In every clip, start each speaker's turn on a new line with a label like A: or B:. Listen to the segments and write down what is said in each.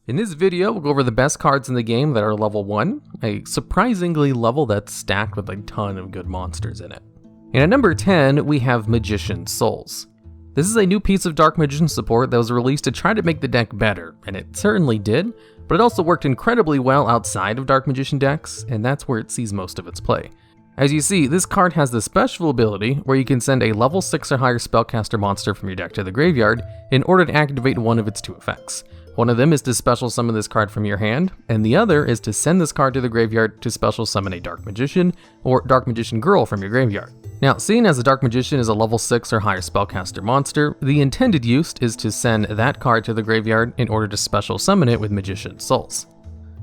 A: In this video, we'll go over the best cards in the game that are level 1, a surprisingly level that's stacked with a ton of good monsters in it. And at number 10, we have Magician's Souls. This is a new piece of Dark Magician support that was released to try to make the deck better, and it certainly did, but it also worked incredibly well outside of Dark Magician decks, and that's where it sees most of its play. As you see, this card has the special ability where you can send a level 6 or higher spellcaster monster from your deck to the graveyard in order to activate one of its two effects. One of them is to special summon this card from your hand, and the other is to send this card to the graveyard to special summon a Dark Magician or Dark Magician Girl from your graveyard. Now, seeing as a Dark Magician is a level 6 or higher spellcaster monster, the intended use is to send that card to the graveyard in order to special summon it with Magician's Souls.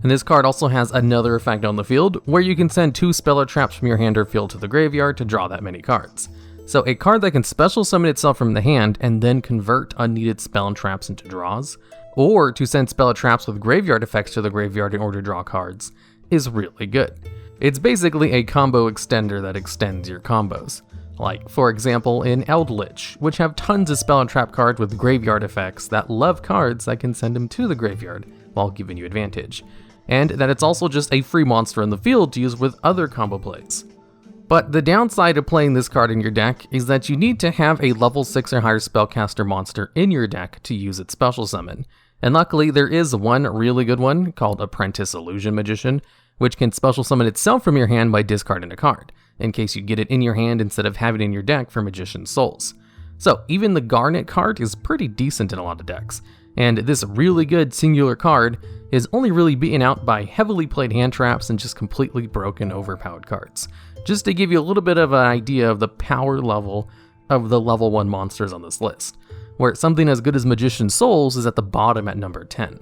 A: And this card also has another effect on the field, where you can send 2 spell or traps from your hand or field to the graveyard to draw that many cards. So a card that can special summon itself from the hand and then convert unneeded spell and traps into draws, or to send spell or traps with graveyard effects to the graveyard in order to draw cards, is really good. It's basically a combo extender that extends your combos. Like, for example, in Eldritch, which have tons of spell and trap cards with graveyard effects that love cards that can send them to the graveyard while giving you advantage. And that it's also just a free monster in the field to use with other combo plays. But the downside of playing this card in your deck is that you need to have a level 6 or higher spellcaster monster in your deck to use its special summon. And luckily there is one really good one called Apprentice Illusion Magician, which can special summon itself from your hand by discarding a card, in case you get it in your hand instead of having it in your deck for Magician's Souls. So even the Garnet card is pretty decent in a lot of decks, and this really good singular card is only really beaten out by heavily played hand traps and just completely broken overpowered cards. Just to give you a little bit of an idea of the power level of the level 1 monsters on this list, where something as good as Magician's Souls is at the bottom at number 10.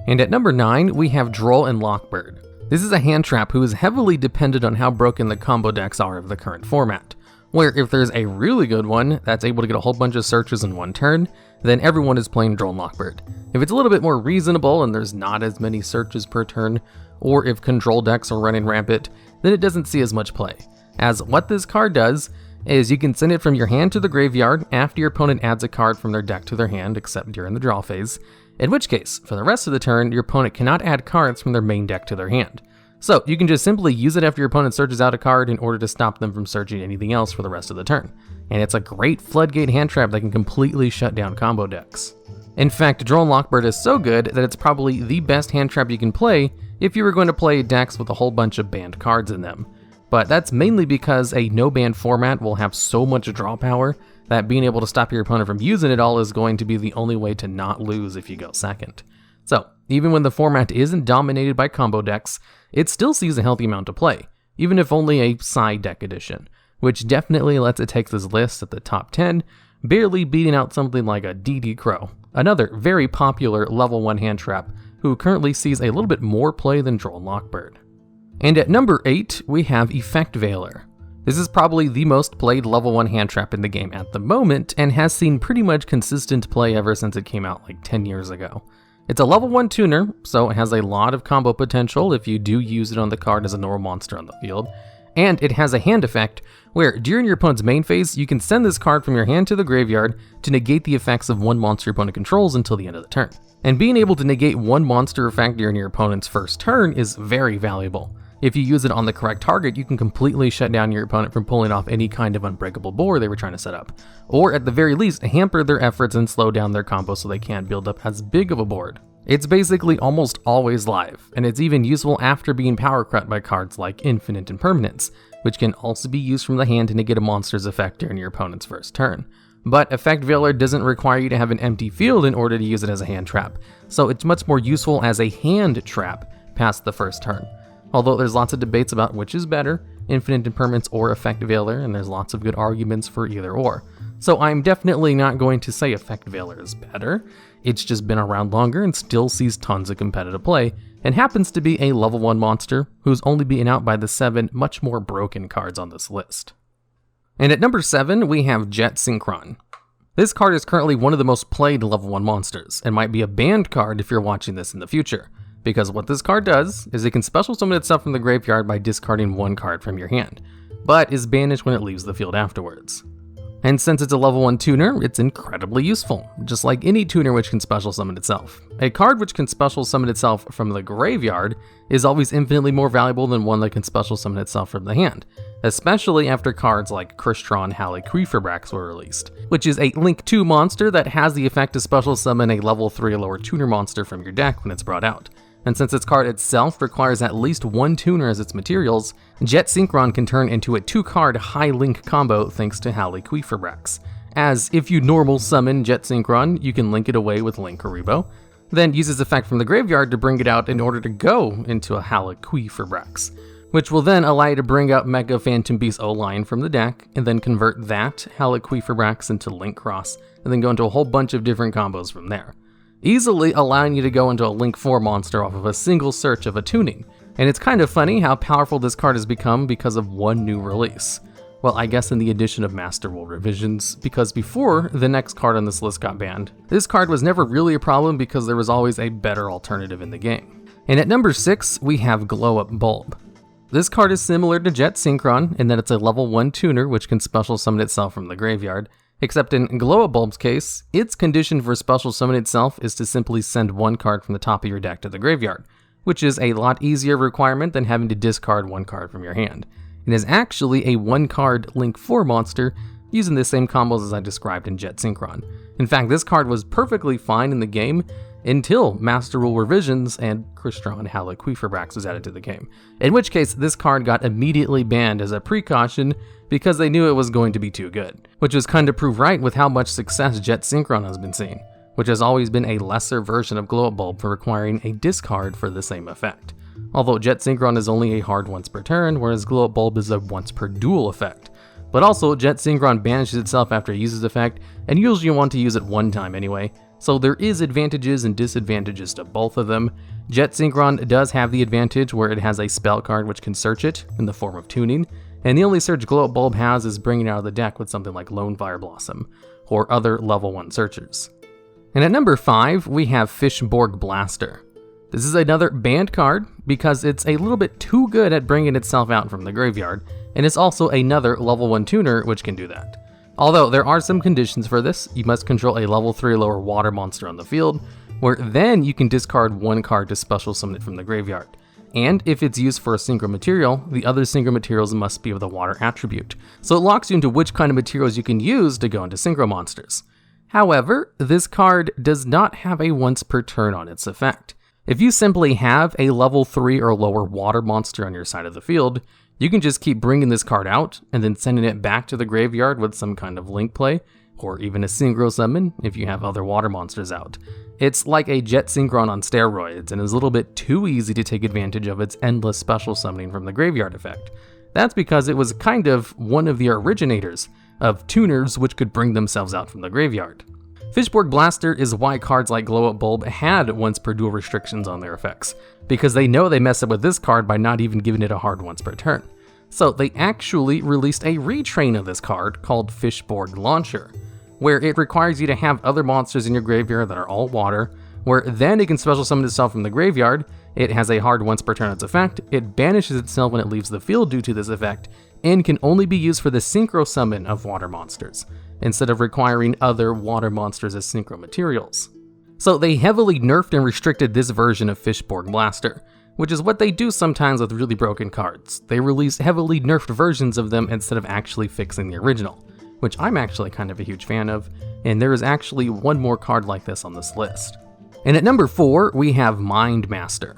A: And at number 9, we have Droll and Lockbird. This is a hand trap who is heavily dependent on how broken the combo decks are of the current format, where if there's a really good one that's able to get a whole bunch of searches in one turn, then everyone is playing Droll and Lockbird. If it's a little bit more reasonable and there's not as many searches per turn, or if control decks are running rampant, then it doesn't see as much play. As what this card does is you can send it from your hand to the graveyard after your opponent adds a card from their deck to their hand, except during the draw phase, in which case, for the rest of the turn, your opponent cannot add cards from their main deck to their hand. So you can just simply use it after your opponent searches out a card in order to stop them from searching anything else for the rest of the turn. And it's a great floodgate hand trap that can completely shut down combo decks. In fact, Droll and Lockbird is so good that it's probably the best hand trap you can play if you were going to play decks with a whole bunch of banned cards in them. But that's mainly because a no-ban format will have so much draw power that being able to stop your opponent from using it all is going to be the only way to not lose if you go second. So, even when the format isn't dominated by combo decks, it still sees a healthy amount to play, even if only a side deck edition, which definitely lets it take this list at the top 10, barely beating out something like a DD Crow, another very popular level 1 hand trap who currently sees a little bit more play than Droll and Lockbird. And at number 8, we have Effect Veiler. This is probably the most played level 1 hand trap in the game at the moment, and has seen pretty much consistent play ever since it came out like 10 years ago. It's a level 1 tuner, so it has a lot of combo potential if you do use it on the card as a normal monster on the field, and it has a hand effect where during your opponent's main phase, you can send this card from your hand to the graveyard to negate the effects of one monster your opponent controls until the end of the turn. And being able to negate one monster effect during your opponent's first turn is very valuable. If you use it on the correct target, you can completely shut down your opponent from pulling off any kind of unbreakable board they were trying to set up, or at the very least, hamper their efforts and slow down their combo so they can't build up as big of a board. It's basically almost always live, and it's even useful after being power cut by cards like Infinite Impermanence, which can also be used from the hand to negate a monster's effect during your opponent's first turn. But Effect Veiler doesn't require you to have an empty field in order to use it as a hand trap, so it's much more useful as a hand trap past the first turn. Although there's lots of debates about which is better, Infinite Impermanence or Effect Veiler, and there's lots of good arguments for either or. So I'm definitely not going to say Effect Veiler is better, it's just been around longer and still sees tons of competitive play, and happens to be a level 1 monster who's only beaten out by the 7 much more broken cards on this list. And at number 7, we have Jet Synchron. This card is currently one of the most played level 1 monsters, and might be a banned card if you're watching this in the future. Because what this card does is it can special summon itself from the graveyard by discarding one card from your hand, but is banished when it leaves the field afterwards. And since it's a level 1 tuner, it's incredibly useful, just like any tuner which can special summon itself. A card which can special summon itself from the graveyard is always infinitely more valuable than one that can special summon itself from the hand, especially after cards like Crystron Haliquiferbrax were released, which is a Link 2 monster that has the effect to special summon a level 3 or lower tuner monster from your deck when it's brought out. And since its card itself requires at least one tuner as its materials, Jet Synchron can turn into a 2-card high link combo thanks to Haliquiferbrax. As if you normal summon Jet Synchron, you can link it away with Link Karibo, then use its effect from the graveyard to bring it out in order to go into a Haliquiferbrax, which will then allow you to bring out Mega Phantom Beast O-Line from the deck, and then convert that Haliquiferbrax into Link Cross, and then go into a whole bunch of different combos from there, easily allowing you to go into a Link 4 monster off of a single search of a tuning. And it's kind of funny how powerful this card has become because of one new release. Well, I guess in the addition of Master Rule revisions, because before the next card on this list got banned, this card was never really a problem because there was always a better alternative in the game. And at number 6, we have Glow Up Bulb. This card is similar to Jet Synchron in that it's a level 1 tuner which can special summon itself from the graveyard, except in Glow Up Bulb's case, its condition for special summon itself is to simply send one card from the top of your deck to the graveyard, which is a lot easier requirement than having to discard one card from your hand. It is actually a 1-card Link 4 monster using the same combos as I described in Jet Synchron. In fact, this card was perfectly fine in the game until Master Rule revisions and Crystron Haliquiferbrax was added to the game, in which case this card got immediately banned as a precaution because they knew it was going to be too good, which was kind of proved right with how much success Jet Synchron has been seeing, which has always been a lesser version of Glow Up Bulb for requiring a discard for the same effect. Although Jet Synchron is only a hard once per turn, whereas Glow Up Bulb is a once per duel effect. But also, Jet Synchron banishes itself after it uses effect, and usually you want to use it one time anyway, so there is advantages and disadvantages to both of them. Jet Synchron does have the advantage where it has a spell card which can search it in the form of tuning, and the only search Glow Up Bulb has is bringing it out of the deck with something like Lone Fire Blossom, or other level 1 searchers. And at number 5, we have Fishborg Blaster. This is another banned card because it's a little bit too good at bringing itself out from the graveyard, and it's also another level 1 tuner which can do that. Although there are some conditions for this. You must control a level 3 lower water monster on the field, where then you can discard one card to special summon it from the graveyard. And if it's used for a synchro material, the other synchro materials must be of the water attribute, so it locks you into which kind of materials you can use to go into synchro monsters. However, this card does not have a once per turn on its effect. If you simply have a level 3 or lower water monster on your side of the field, you can just keep bringing this card out and then sending it back to the graveyard with some kind of link play, or even a synchro summon if you have other water monsters out. It's like a Jet Synchron on steroids and is a little bit too easy to take advantage of its endless special summoning from the graveyard effect. That's because it was kind of one of the originators of tuners which could bring themselves out from the graveyard. Fishborg Blaster is why cards like Glow Up Bulb had once per duel restrictions on their effects, because they know they mess up with this card by not even giving it a hard once per turn. So they actually released a retrain of this card called Fishborg Launcher, where it requires you to have other monsters in your graveyard that are all water, where then it can special summon itself from the graveyard, it has a hard once per turn its effect, it banishes itself when it leaves the field due to this effect, and can only be used for the synchro summon of water monsters, instead of requiring other water monsters as synchro materials. So they heavily nerfed and restricted this version of Fishborg Blaster, which is what they do sometimes with really broken cards. They release heavily nerfed versions of them instead of actually fixing the original, which I'm actually kind of a huge fan of, and there is actually one more card like this on this list. And at number 4, we have Mind Master.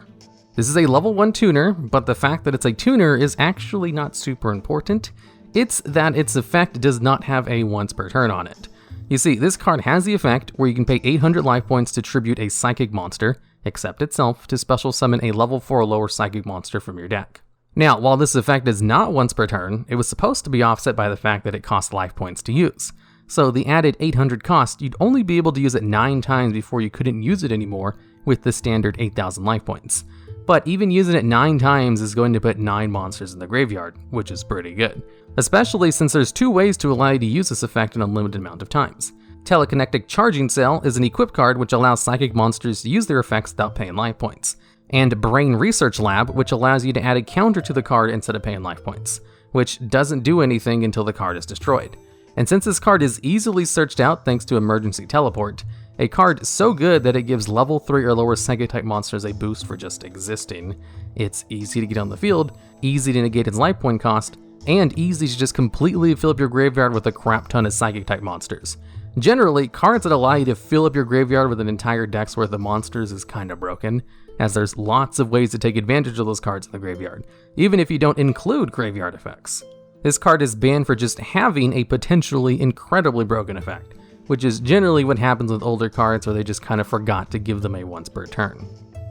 A: This is a level 1 tuner, but the fact that it's a tuner is actually not super important. It's that its effect does not have a once per turn on it. You see, this card has the effect where you can pay 800 life points to tribute a psychic monster, except itself, to special summon a level 4 or lower psychic monster from your deck. Now, while this effect is not once per turn, it was supposed to be offset by the fact that it costs life points to use. So the added 800 cost, you'd only be able to use it 9 times before you couldn't use it anymore with the standard 8,000 life points. But even using it 9 times is going to put 9 monsters in the graveyard, which is pretty good. Especially since there's 2 ways to allow you to use this effect an unlimited amount of times. Telekinetic Charging Cell is an equip card which allows psychic monsters to use their effects without paying life points. And Brain Research Lab, which allows you to add a counter to the card instead of paying life points, which doesn't do anything until the card is destroyed. And since this card is easily searched out thanks to emergency teleport, a card so good that it gives level 3 or lower Psychic type monsters a boost for just existing, it's easy to get on the field, easy to negate its life point cost, and easy to just completely fill up your graveyard with a crap ton of Psychic type monsters. Generally, cards that allow you to fill up your graveyard with an entire deck's worth of monsters is kinda broken, as there's lots of ways to take advantage of those cards in the graveyard, even if you don't include graveyard effects. This card is banned for just having a potentially incredibly broken effect, which is generally what happens with older cards where they just kind of forgot to give them a once per turn.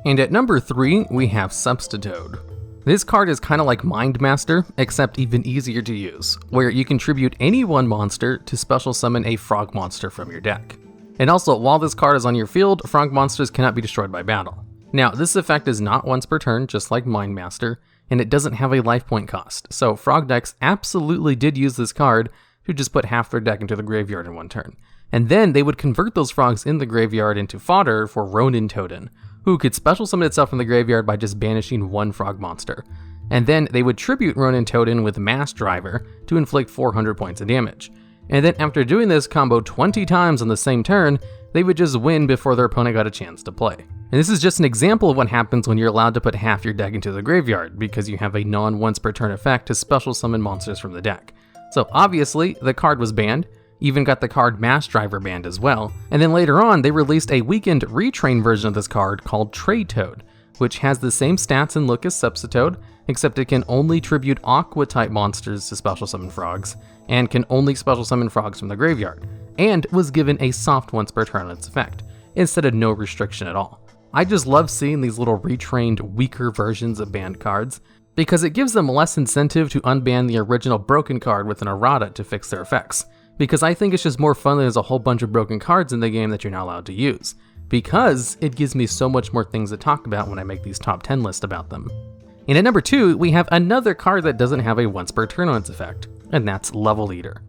A: And at number 3, we have Substitoad. This card is kind of like Mind Master, except even easier to use, where you contribute any one monster to special summon a frog monster from your deck. And also, while this card is on your field, frog monsters cannot be destroyed by battle. Now, this effect is not once per turn, just like Mind Master, and it doesn't have a life point cost, so frog decks absolutely did use this card to just put half their deck into the graveyard in one turn. And then they would convert those frogs in the graveyard into fodder for Ronin Totem, who could special summon itself from the graveyard by just banishing one frog monster. And then they would tribute Ronin Totem with Mass Driver to inflict 400 points of damage. And then after doing this combo 20 times on the same turn, they would just win before their opponent got a chance to play. And this is just an example of what happens when you're allowed to put half your deck into the graveyard, because you have a non-once per turn effect to special summon monsters from the deck. So obviously, the card was banned, even got the card Mass Driver banned as well, and then later on they released a weakened retrain version of this card called Toad, which has the same stats and look as Substitoad, except it can only tribute Aqua type monsters to special summon frogs, and can only special summon frogs from the graveyard, and was given a soft once per turn on its effect, instead of no restriction at all. I just love seeing these little retrained, weaker versions of banned cards, because it gives them less incentive to unban the original broken card with an errata to fix their effects, because I think it's just more fun that there's a whole bunch of broken cards in the game that you're not allowed to use, because it gives me so much more things to talk about when I make these top 10 lists about them. And at number 2, we have another card that doesn't have a once per turn on its effect, and that's Level Eater.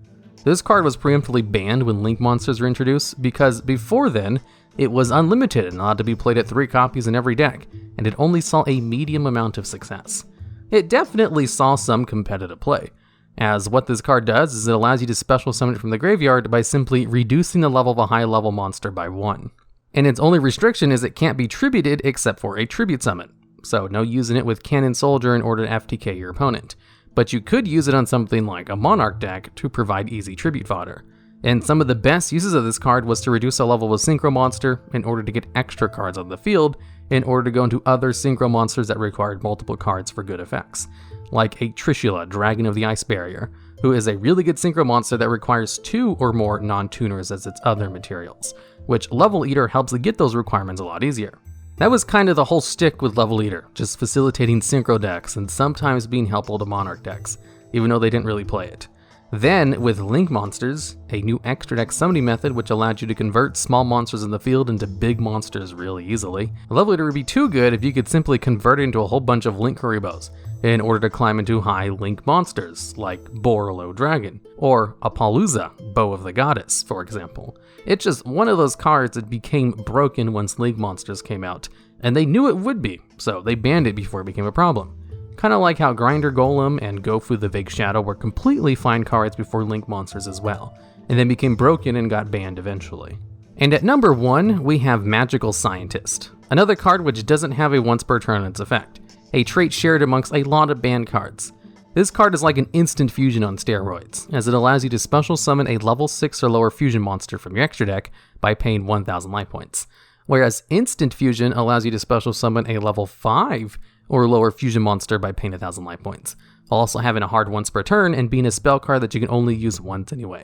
A: This card was preemptively banned when Link monsters were introduced, because before then, it was unlimited and allowed to be played at 3 copies in every deck, and it only saw a medium amount of success. It definitely saw some competitive play, as what this card does is it allows you to special summon it from the graveyard by simply reducing the level of a high level monster by 1. And its only restriction is it can't be tributed except for a tribute summon, so no using it with Cannon Soldier in order to FTK your opponent. But you could use it on something like a Monarch deck to provide easy tribute fodder. And some of the best uses of this card was to reduce a level of a Synchro monster in order to get extra cards on the field in order to go into other Synchro monsters that required multiple cards for good effects, like a Trishula, Dragon of the Ice Barrier, who is a really good Synchro monster that requires 2 or more non-tuners as its other materials, which Level Eater helps to get those requirements a lot easier. That was kind of the whole stick with Level Eater, just facilitating Synchro decks and sometimes being helpful to Monarch decks, even though they didn't really play it. Then, with Link monsters, a new extra deck summoning method which allowed you to convert small monsters in the field into big monsters really easily. Level Eater would be too good if you could simply convert it into a whole bunch of Link Kuribos in order to climb into high Link monsters, like Borolo Dragon, or Apollousa, Bow of the Goddess, for example. It's just one of those cards that became broken once Link monsters came out, and they knew it would be, so they banned it before it became a problem. Kind of like how Grinder Golem and Gofu the Vague Shadow were completely fine cards before Link monsters as well, and then became broken and got banned eventually. And at number 1, we have Magical Scientist, another card which doesn't have a once per turn on its effect, a trait shared amongst a lot of banned cards. This card is like an instant fusion on steroids, as it allows you to special summon a level 6 or lower fusion monster from your extra deck by paying 1000 life points, whereas instant fusion allows you to special summon a level 5 or lower fusion monster by paying 1000 life points, while also having a hard once per turn and being a spell card that you can only use once anyway.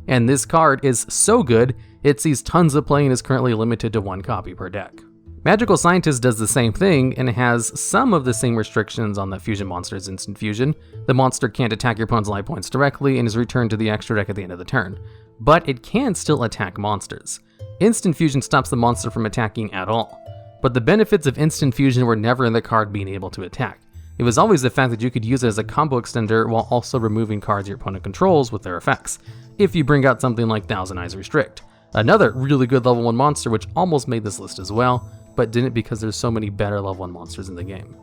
A: And this card is so good, it sees tons of play and is currently limited to 1 copy per deck. Magical Scientist does the same thing and has some of the same restrictions on the fusion monster's instant fusion. The monster can't attack your opponent's life points directly and is returned to the extra deck at the end of the turn, but it can still attack monsters. Instant fusion stops the monster from attacking at all. But the benefits of instant fusion were never in the card being able to attack. It was always the fact that you could use it as a combo extender while also removing cards your opponent controls with their effects, if you bring out something like Thousand Eyes Restrict. Another really good level 1 monster which almost made this list as well, but didn't because there's so many better level 1 monsters in the game.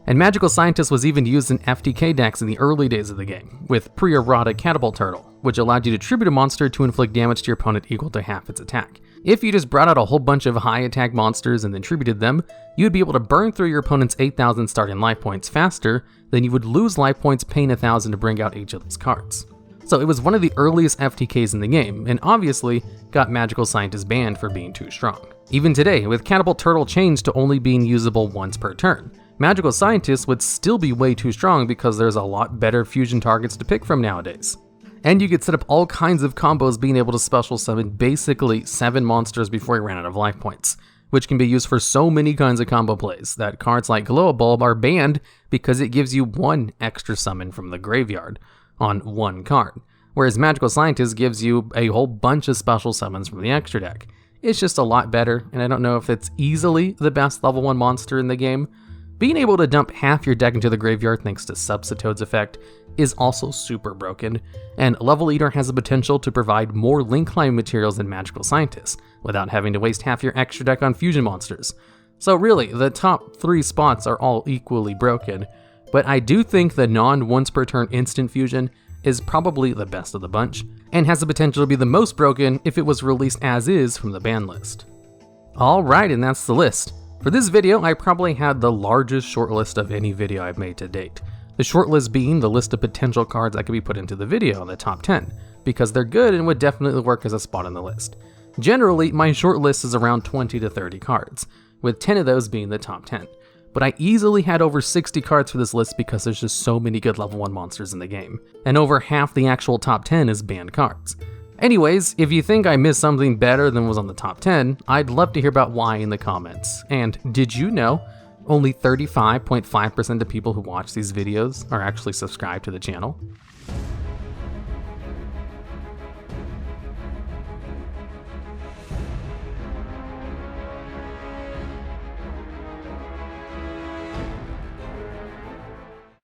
A: And Magical Scientist was even used in FTK decks in the early days of the game, with pre-errata Catapult Turtle, which allowed you to tribute a monster to inflict damage to your opponent equal to half its attack. If you just brought out a whole bunch of high attack monsters and then tributed them, you'd be able to burn through your opponent's 8,000 starting life points faster than you would lose life points paying 1,000 to bring out each of those cards. So it was one of the earliest FTKs in the game, and obviously got Magical Scientist banned for being too strong. Even today, with Catapult Turtle changed to only being usable once per turn, Magical Scientist would still be way too strong because there's a lot better fusion targets to pick from nowadays. And you could set up all kinds of combos being able to special summon basically 7 monsters before you ran out of life points, which can be used for so many kinds of combo plays that cards like Glow-a-Bulb are banned because it gives you 1 extra summon from the graveyard on 1 card, whereas Magical Scientist gives you a whole bunch of special summons from the extra deck. It's just a lot better, and I don't know if it's easily the best level 1 monster in the game. Being able to dump half your deck into the graveyard thanks to Substitoad's effect is also super broken, and Level Eater has the potential to provide more link climbing materials than Magical Scientist, without having to waste half your extra deck on fusion monsters. So really, the top 3 spots are all equally broken, but I do think the non-once per turn instant fusion is probably the best of the bunch, and has the potential to be the most broken if it was released as is from the ban list. Alright, and that's the list. For this video, I probably had the largest shortlist of any video I've made to date. The shortlist being the list of potential cards that could be put into the video in the top 10, because they're good and would definitely work as a spot on the list. Generally, my shortlist is around 20 to 30 cards, with 10 of those being the top 10. But I easily had over 60 cards for this list because there's just so many good level 1 monsters in the game, and over half the actual top 10 is banned cards. Anyways, if you think I missed something better than was on the top 10, I'd love to hear about why in the comments. And did you know only 35.5% of people who watch these videos are actually subscribed to the channel?